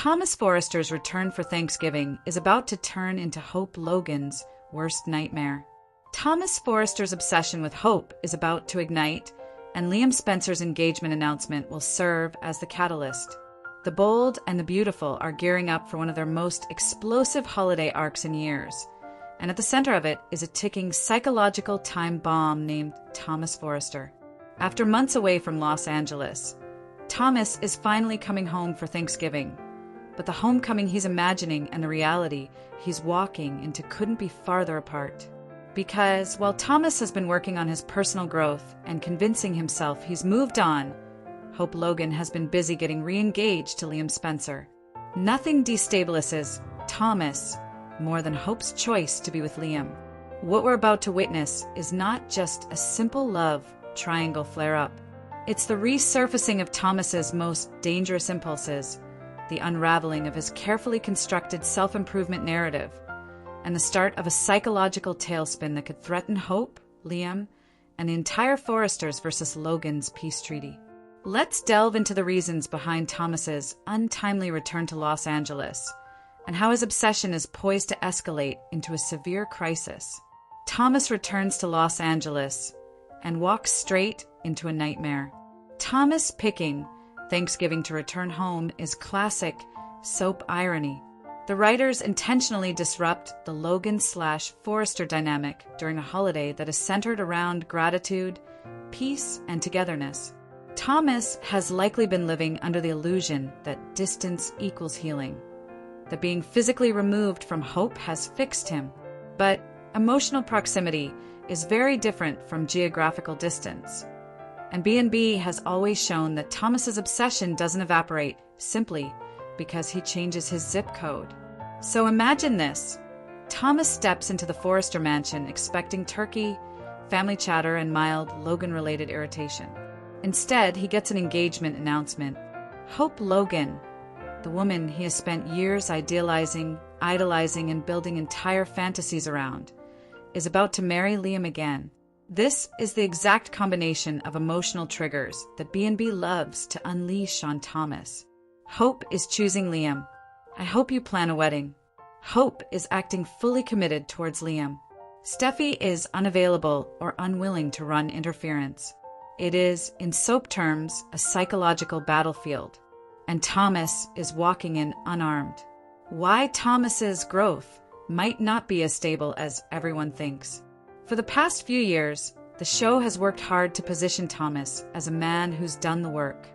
Thomas Forrester's return for Thanksgiving is about to turn into Hope Logan's worst nightmare. Thomas Forrester's obsession with Hope is about to ignite, and Liam Spencer's engagement announcement will serve as the catalyst. The bold and the beautiful are gearing up for one of their most explosive holiday arcs in years, and at the center of it is a ticking psychological time bomb named Thomas Forrester. After months away from Los Angeles, Thomas is finally coming home for Thanksgiving, but the homecoming he's imagining and the reality he's walking into couldn't be farther apart. Because while Thomas has been working on his personal growth and convincing himself he's moved on, Hope Logan has been busy getting re-engaged to Liam Spencer. Nothing destabilizes Thomas more than Hope's choice to be with Liam. What we're about to witness is not just a simple love triangle flare-up. It's the resurfacing of Thomas's most dangerous impulses, the unraveling of his carefully constructed self-improvement narrative, and the start of a psychological tailspin that could threaten Hope, Liam, and the entire Forresters versus Logan's peace treaty. Let's delve into the reasons behind Thomas's untimely return to Los Angeles, and how his obsession is poised to escalate into a severe crisis. Thomas returns to Los Angeles and walks straight into a nightmare. Thomas picking Thanksgiving to return home is classic soap irony. The writers intentionally disrupt the Logan/Forrester dynamic during a holiday that is centered around gratitude, peace, and togetherness. Thomas has likely been living under the illusion that distance equals healing, that being physically removed from Hope has fixed him. But emotional proximity is very different from geographical distance. And B&B has always shown that Thomas's obsession doesn't evaporate simply because he changes his zip code. So imagine this. Thomas steps into the Forrester mansion expecting turkey, family chatter, and mild Logan-related irritation. Instead, he gets an engagement announcement. Hope Logan, the woman he has spent years idealizing, idolizing, and building entire fantasies around, is about to marry Liam again. This is the exact combination of emotional triggers that B&B loves to unleash on Thomas. Hope is choosing Liam. I hope you plan a wedding. Hope is acting fully committed towards Liam. Steffi is unavailable or unwilling to run interference. It is, in soap terms, a psychological battlefield. And Thomas is walking in unarmed. Why Thomas's growth might not be as stable as everyone thinks. For the past few years, the show has worked hard to position Thomas as a man who's done the work.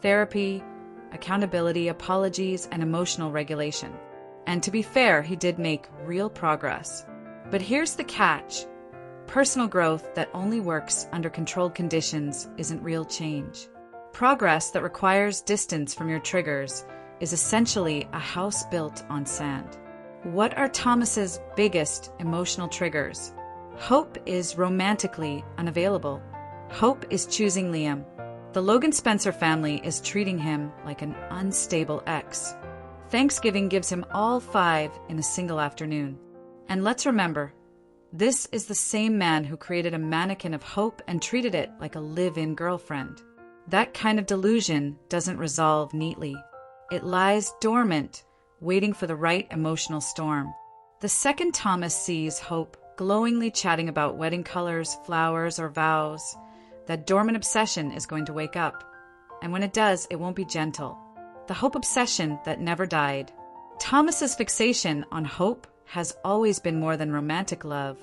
Therapy, accountability, apologies, and emotional regulation. And to be fair, he did make real progress. But here's the catch. Personal growth that only works under controlled conditions isn't real change. Progress that requires distance from your triggers is essentially a house built on sand. What are Thomas's biggest emotional triggers? Hope is romantically unavailable. Hope is choosing Liam. The Logan Spencer family is treating him like an unstable ex. Thanksgiving gives him all 5 in a single afternoon. And let's remember, this is the same man who created a mannequin of Hope and treated it like a live-in girlfriend. That kind of delusion doesn't resolve neatly. It lies dormant, waiting for the right emotional storm. The second Thomas sees Hope glowingly chatting about wedding colors, flowers, or vows, that dormant obsession is going to wake up. And when it does, it won't be gentle. The Hope obsession that never died. Thomas's fixation on Hope has always been more than romantic love.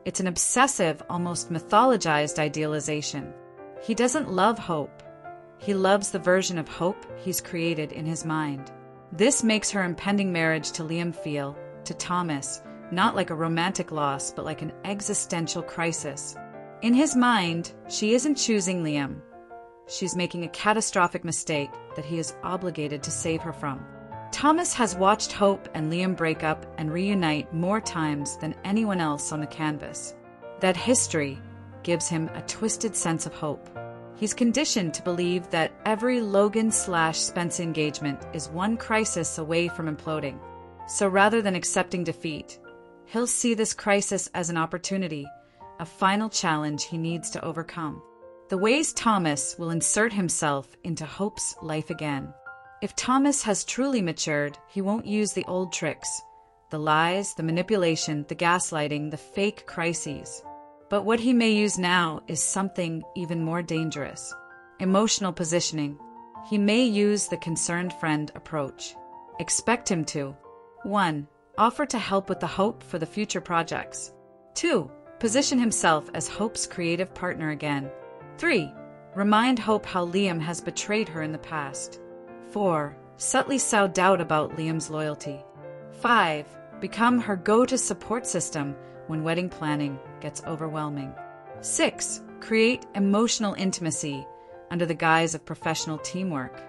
It's an obsessive, almost mythologized idealization. He doesn't love Hope. He loves the version of Hope he's created in his mind. This makes her impending marriage to Liam feel, to Thomas, not like a romantic loss, but like an existential crisis. In his mind, she isn't choosing Liam. She's making a catastrophic mistake that he is obligated to save her from. Thomas has watched Hope and Liam break up and reunite more times than anyone else on the canvas. That history gives him a twisted sense of hope. He's conditioned to believe that every Logan/Spence engagement is one crisis away from imploding. So rather than accepting defeat, he'll see this crisis as an opportunity, a final challenge he needs to overcome. The ways Thomas will insert himself into Hope's life again. If Thomas has truly matured, he won't use the old tricks, the lies, the manipulation, the gaslighting, the fake crises. But what he may use now is something even more dangerous. Emotional positioning. He may use the concerned friend approach. Expect him to 1. Offer to help with the hope for the future projects. 2. Position himself as Hope's creative partner again. 3. Remind Hope how Liam has betrayed her in the past. 4. Subtly sow doubt about Liam's loyalty. 5. Become her go-to support system when wedding planning gets overwhelming. 6. Create emotional intimacy under the guise of professional teamwork.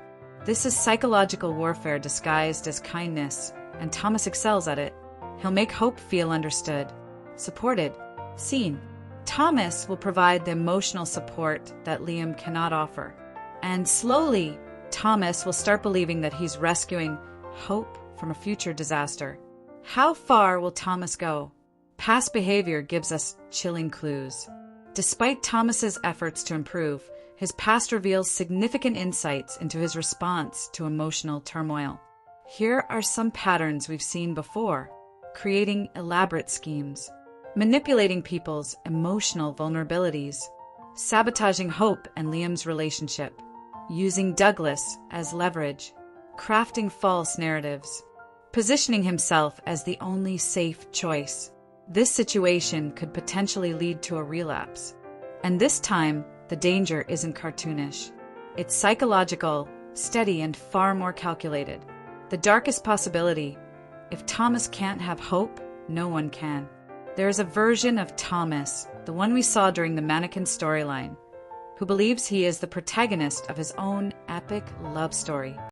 This is psychological warfare disguised as kindness, and Thomas excels at it. He'll make Hope feel understood, supported, seen. Thomas will provide the emotional support that Liam cannot offer. And slowly, Thomas will start believing that he's rescuing Hope from a future disaster. How far will Thomas go? Past behavior gives us chilling clues. Despite Thomas's efforts to improve, his past reveals significant insights into his response to emotional turmoil. Here are some patterns we've seen before: creating elaborate schemes, manipulating people's emotional vulnerabilities, sabotaging Hope and Liam's relationship, using Douglas as leverage, crafting false narratives, positioning himself as the only safe choice. This situation could potentially lead to a relapse. And this time, the danger isn't cartoonish. It's psychological, steady, and far more calculated. The darkest possibility: if Thomas can't have Hope, no one can. There is a version of Thomas, the one we saw during the mannequin storyline, who believes he is the protagonist of his own epic love story.